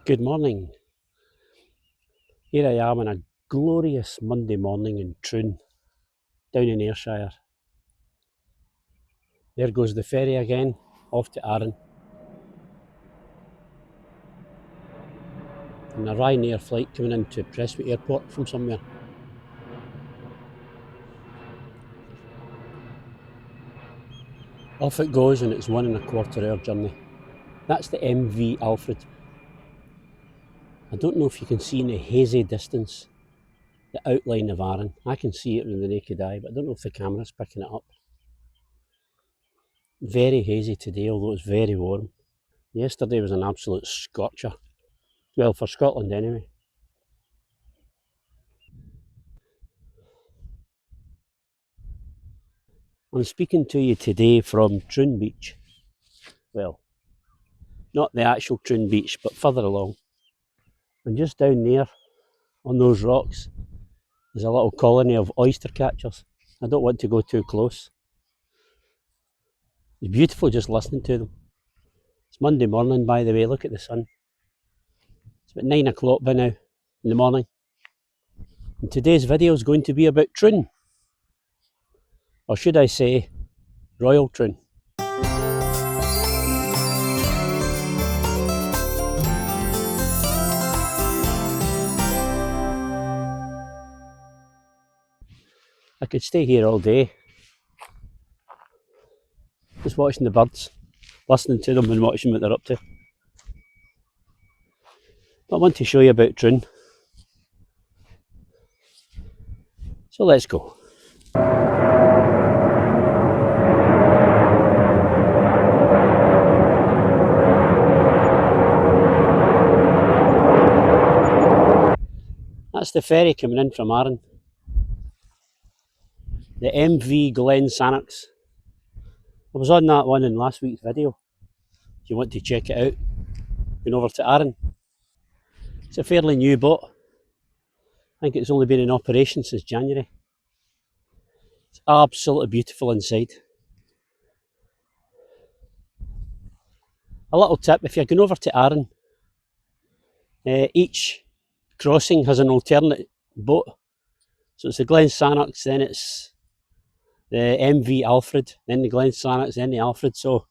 Good morning. Here I am on a glorious Monday morning in Troon, down in Ayrshire. There goes the ferry again, off to Arran. And a Ryanair flight coming into Prestwick Airport from somewhere. Off it goes, and it's 1.25 hour journey. That's the MV Alfred. I don't know if you can see in the hazy distance the outline of Arran. I can see it with the naked eye, but I don't know if the camera's picking it up. Very hazy today, although it's very warm. Yesterday was an absolute scorcher. Well, for Scotland anyway. I'm speaking to you today from Troon Beach. Well, not the actual Troon Beach, but further along. And just down there, on those rocks, there's a little colony of oyster catchers. I don't want to go too close. It's beautiful just listening to them. It's Monday morning, by the way, look at the sun. It's about 9 o'clock by now in the morning. And today's video is going to be about Troon. Or should I say, Royal Troon. I could stay here all day, just watching the birds, listening to them and watching what they're up to. But I want to show you about Troon. So let's go. That's the ferry coming in from Arran. The MV Glen Sannox. I was on that one in last week's video. If you want to check it out, going over to Arran. It's a fairly new boat. I think it's only been in operation since January. It's absolutely beautiful inside. A little tip, if you're going over to Arran, each crossing has an alternate boat. So it's the Glen Sannox, then it's the MV Alfred, then the Glen Sannox, then the Alfred. So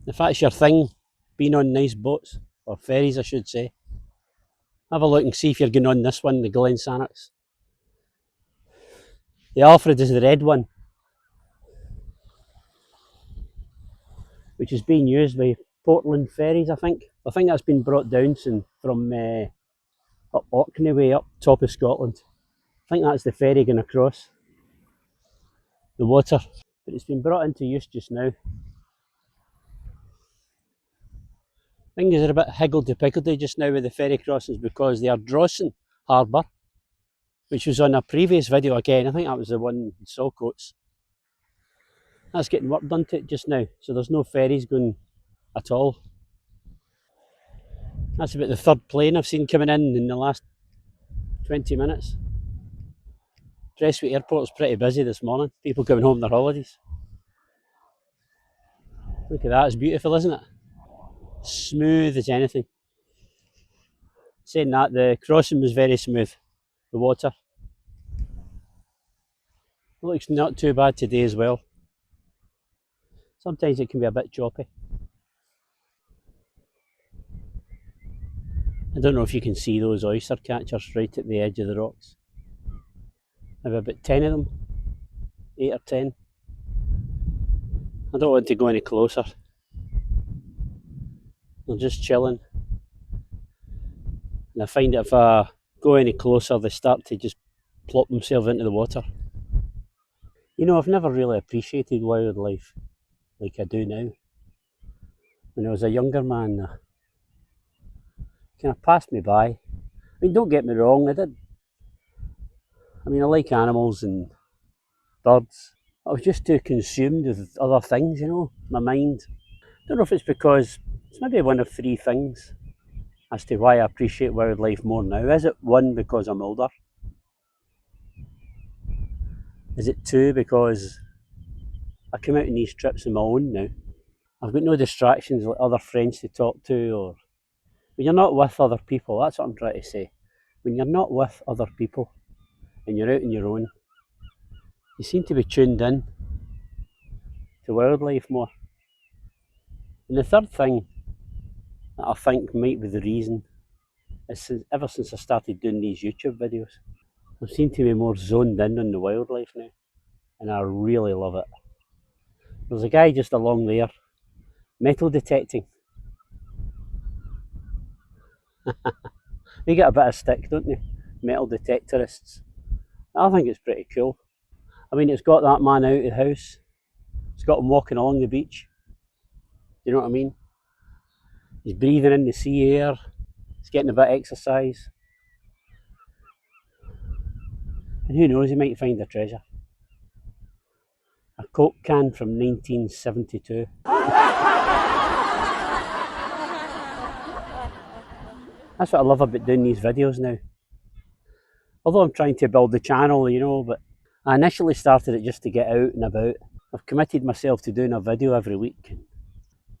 if that's your thing, being on nice boats, or ferries I should say, have a look and see if you're going on this one, the Glen Sannox. The Alfred is the red one, which is being used by Portland Ferries, I think. I think that's been brought down from up Orkney way, up top of Scotland. I think that's the ferry going across the water, but it's been brought into use just now. Things are a bit higgledy-piggledy just now with the ferry crossings because they are Drossing Harbour, which was on a previous video again. I think that was the one in Saltcoats. That's getting work done to it just now, so there's no ferries going at all. That's about the third plane I've seen coming in the last 20 minutes. Prestwick Airport is pretty busy this morning, people coming home on their holidays. Look at that, it's beautiful, isn't it? Smooth as anything. Saying that, the crossing was very smooth, the water. It looks not too bad today as well. Sometimes it can be a bit choppy. I don't know if you can see those oyster catchers right at the edge of the rocks. Maybe about 10 of them, 8 or 10. I don't want to go any closer. They're just chilling. And I find that if I go any closer, they start to just plop themselves into the water. You know, I've never really appreciated wildlife like I do now. When I was a younger man, kind of passed me by. I mean, don't get me wrong, I like animals and birds. I was just too consumed with other things, you know, my mind. I don't know if it's because it's maybe one of three things as to why I appreciate wildlife more now. Is it one, because I'm older? Is it two, because I come out on these trips on my own now? I've got no distractions like other friends to talk to or When you're not with other people, that's what I'm trying to say. When you're not with other people and you're out on your own, you seem to be tuned in to wildlife more. And the third thing that I think might be the reason is ever since I started doing these YouTube videos, I seem to be more zoned in on the wildlife now, and I really love it. There's a guy just along there, metal detecting. They get a bit of stick, don't they? Metal detectorists. I think it's pretty cool. I mean, it's got that man out of the house. It's got him walking along the beach. You know what I mean? He's breathing in the sea air. He's getting a bit of exercise. And who knows, he might find a treasure. A Coke can from 1972. That's what I love about doing these videos now. Although I'm trying to build the channel, you know, but I initially started it just to get out and about. I've committed myself to doing a video every week.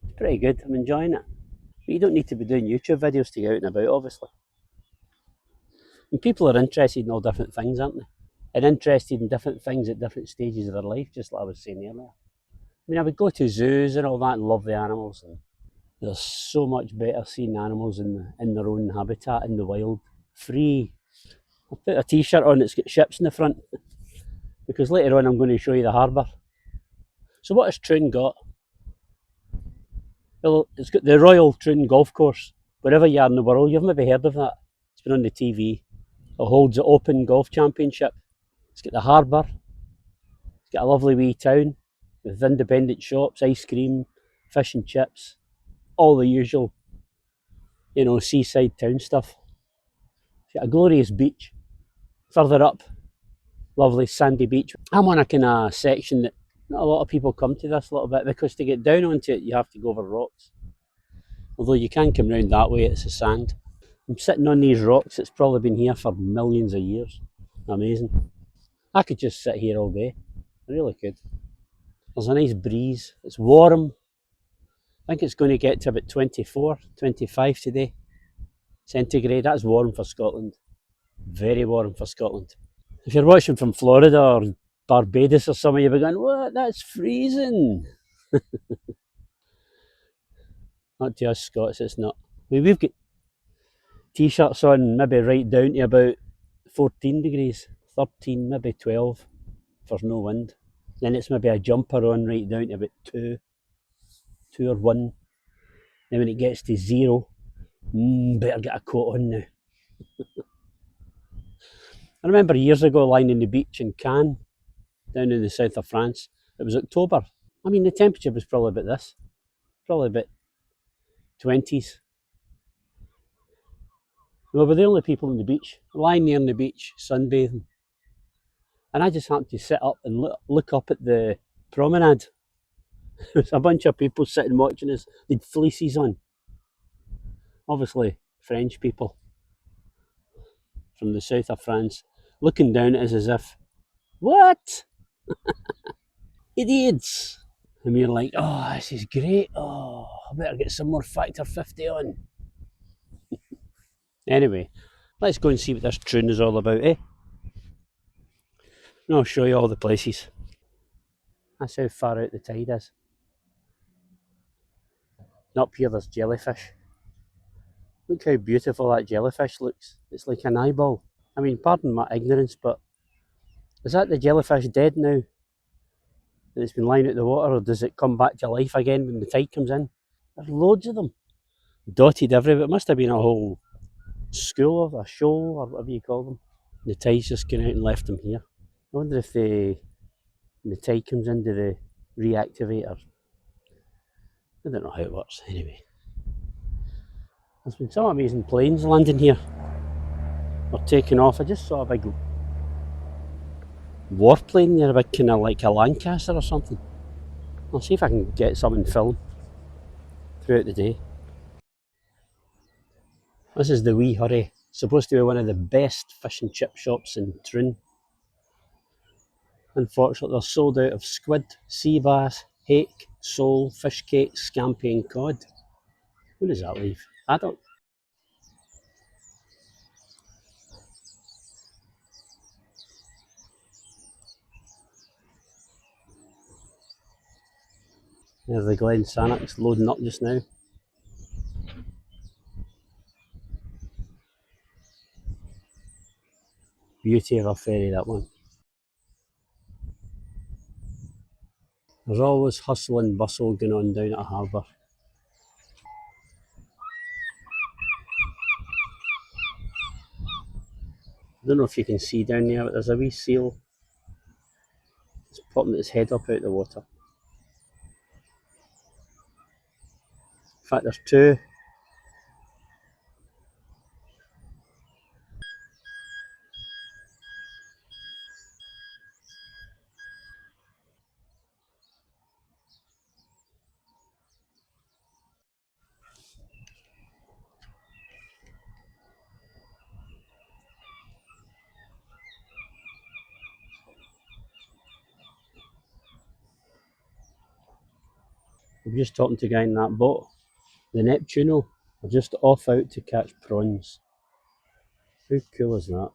It's pretty good, I'm enjoying it. But you don't need to be doing YouTube videos to get out and about, obviously. And people are interested in all different things, aren't they? And interested in different things at different stages of their life, just like I was saying earlier. I mean, I would go to zoos and all that and love the animals. And there's so much better seeing animals in their own habitat, in the wild, free. I'll put a t-shirt on that's got ships in the front, because later on I'm going to show you the harbour. So what has Troon got? Well, it's got the Royal Troon golf course. Wherever you are in the world, you've maybe heard of that. It's been on the TV. It holds the Open Golf Championship. It's got the harbour. It's got a lovely wee town with independent shops, ice cream, fish and chips, all the usual, you know, seaside town stuff. It's got a glorious beach. Further up, lovely sandy beach. I'm on a kind of section that not a lot of people come to this a little bit, because to get down onto it you have to go over rocks. Although you can come round that way, it's the sand. I'm sitting on these rocks, it's probably been here for millions of years. Amazing. I could just sit here all day. I really could. There's a nice breeze. It's warm. I think it's going to get to about 24, 25 today. Centigrade. That's warm for Scotland. Very warm for Scotland. If you're watching from Florida or Barbados or somewhere, you'll be going, what? That's freezing. Not to us Scots, it's not. I mean, we've got t-shirts on maybe right down to about 14 degrees, 13, maybe 12, if there's no wind. Then it's maybe a jumper on right down to about 2 or 1. Then when it gets to 0, better get a coat on now. I remember years ago lying on the beach in Cannes, down in the south of France. It was October. I mean, the temperature was probably about this, probably about 20s. We were the only people on the beach, lying there on the beach, sunbathing. And I just happened to sit up and look up at the promenade. There's a bunch of people sitting watching us. They'd fleeces on. Obviously, French people from the south of France, looking down at us as if, what? Idiots! And we were like, oh, this is great. Oh, I better get some more Factor 50 on. Anyway, let's go and see what this Troon is all about, eh? And I'll show you all the places. That's how far out the tide is. And up here there's jellyfish. Look how beautiful that jellyfish looks. It's like an eyeball. I mean, pardon my ignorance, but is that the jellyfish dead now? That it's been lying out the water, or does it come back to life again when the tide comes in? There's loads of them. Dotted everywhere. It must have been a whole school or a show or whatever you call them. The tide's just gone out and left them here. I wonder if when the tide comes in, do they reactivate, or I don't know how it works. Anyway, there's been some amazing planes landing here or taking off. I just saw a big warplane there, a big kind of like a Lancaster or something. I'll see if I can get something film throughout the day. This is the Wee Hurry. It's supposed to be one of the best fish and chip shops in Troon. Unfortunately, they're sold out of squid, sea bass, hake, sole, fish cake, scampi and cod. Who does that leave? I don't. There's the Glen Sannock's loading up just now. Beauty of a ferry, that one. There's always hustle and bustle going on down at Harbour. I don't know if you can see down there, but there's a wee seal. It's popping its head up out the water. In fact, there's two. I'm just talking to a guy in that boat. The Neptuno are just off out to catch prawns. How cool is that?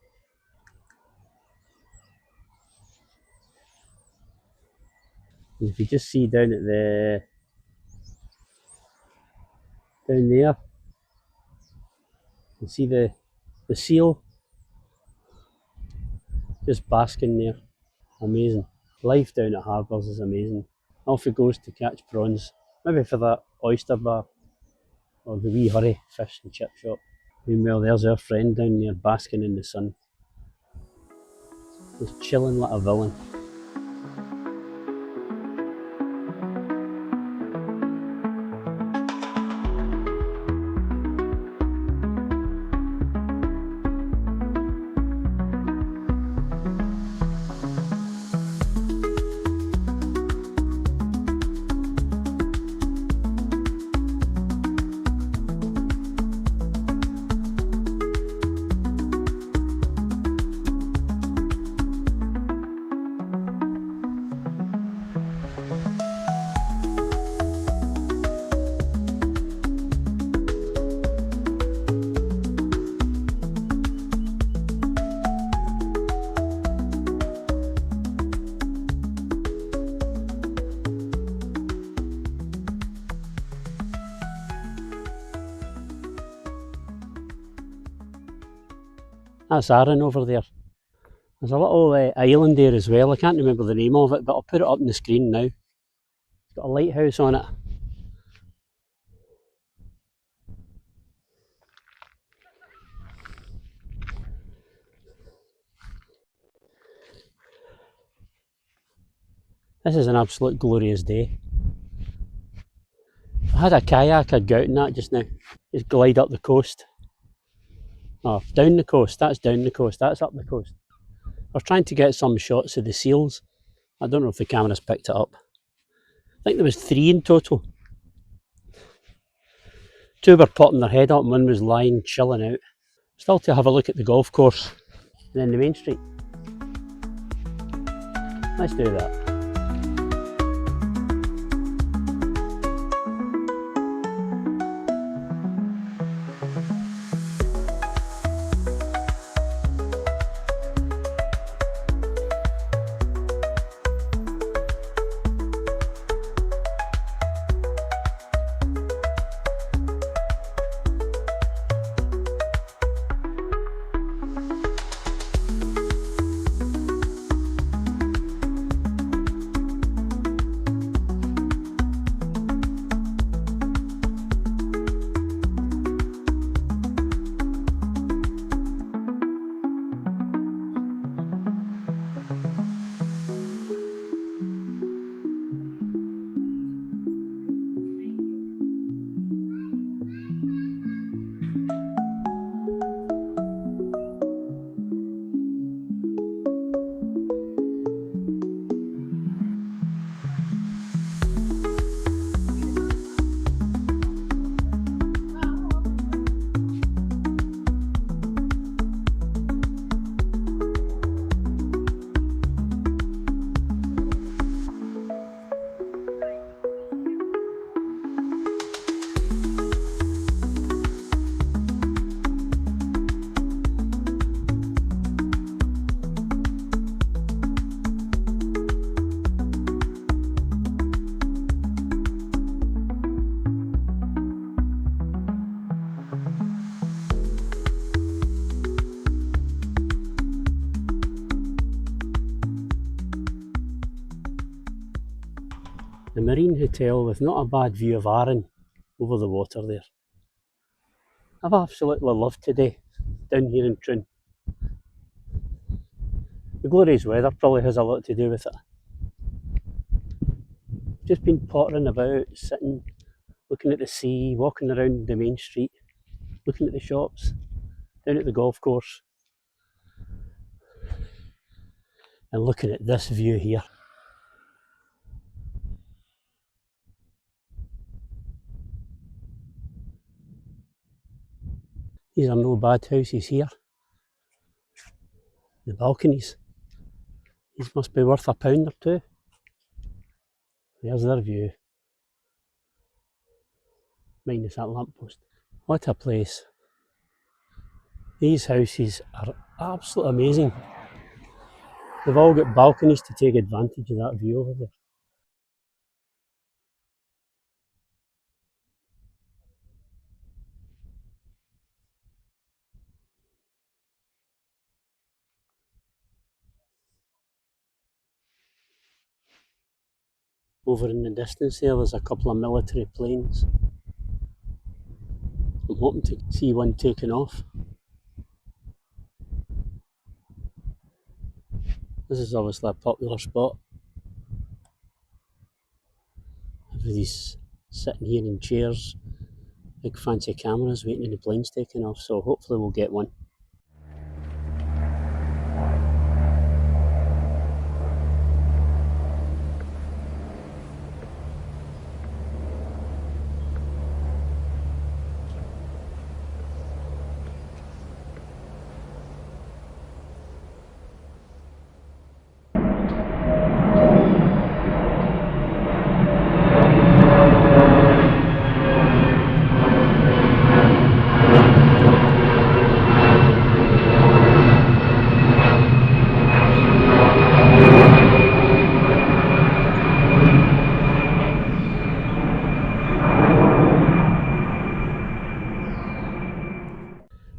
And if you just see down at down there, you can see the seal just basking there. Amazing. Life down at Harbours is amazing. Off he goes to catch prawns. Maybe for that oyster bar or the wee hurry fish and chip shop. Meanwhile, there's our friend down there basking in the sun. Just chilling like a villain. That's Arran over there. There's a little island there as well. I can't remember the name of it, but I'll put it up on the screen now. It's got a lighthouse on it. This is an absolute glorious day. I had a kayak, I'd go out in that just now. Just glide up the coast. Oh, down the coast. That's down the coast. That's up the coast. I was trying to get some shots of the seals. I don't know if the camera's picked it up. I think there was 3 in total. 2 were popping their head up and 1 was lying, chilling out. Still to have a look at the golf course and then the main street. Let's do that. marine hotel with not a bad view of Arran over the water there. I've absolutely loved today down here in Troon. The glorious weather probably has a lot to do with it. Just been pottering about, sitting, looking at the sea, walking around the main street, looking at the shops, down at the golf course, and looking at this view here. These are no bad houses here. The balconies. These must be worth £1 or two. There's their view. Minus that lamppost. What a place. These houses are absolutely amazing. They've all got balconies to take advantage of that view over there. Over in the distance there's a couple of military planes. I'm hoping to see one taking off. This is obviously a popular spot. Everybody's sitting here in chairs, big fancy cameras waiting in the planes taking off, so hopefully we'll get one.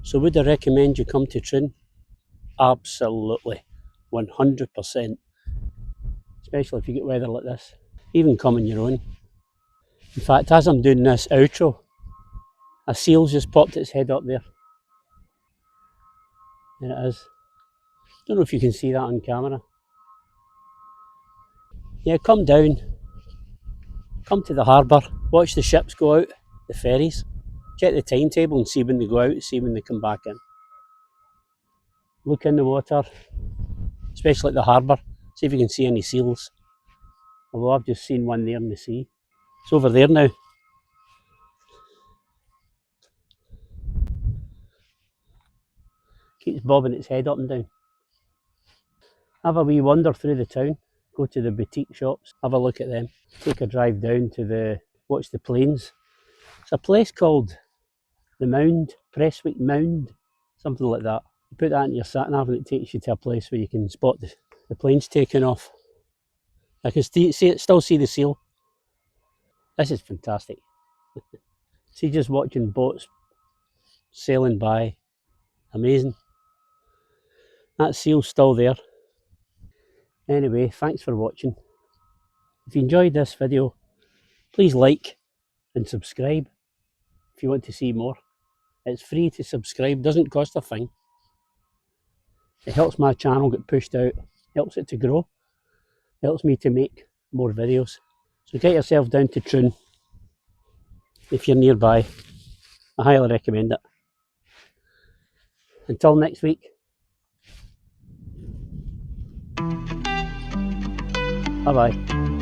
So would I recommend you come to Troon? Absolutely, 100%. Especially if you get weather like this. Even come on your own. In fact, as I'm doing this outro, a seal's just popped its head up there. There it is. Don't know if you can see that on camera. Yeah, come down, come to the harbour, watch the ships go out, the ferries, check the timetable and see when they go out, see when they come back in. Look in the water, especially at the harbour, see if you can see any seals. Although I've just seen one there in the sea. It's over there now. Keeps bobbing its head up and down. Have a wee wander through the town, go to the boutique shops, have a look at them. Take a drive down to watch the planes. It's a place called the Mound, Prestwick Mound, something like that. You put that in your sat nav and it takes you to a place where you can spot the planes taking off. I can still see the seal. This is fantastic. See, just watching boats sailing by. Amazing. That seal's still there. Anyway, thanks for watching. If you enjoyed this video, please like and subscribe if you want to see more. It's free to subscribe, doesn't cost a thing. It helps my channel get pushed out, helps it to grow, helps me to make more videos. So get yourself down to Troon if you're nearby. I highly recommend it. Until next week. Bye bye.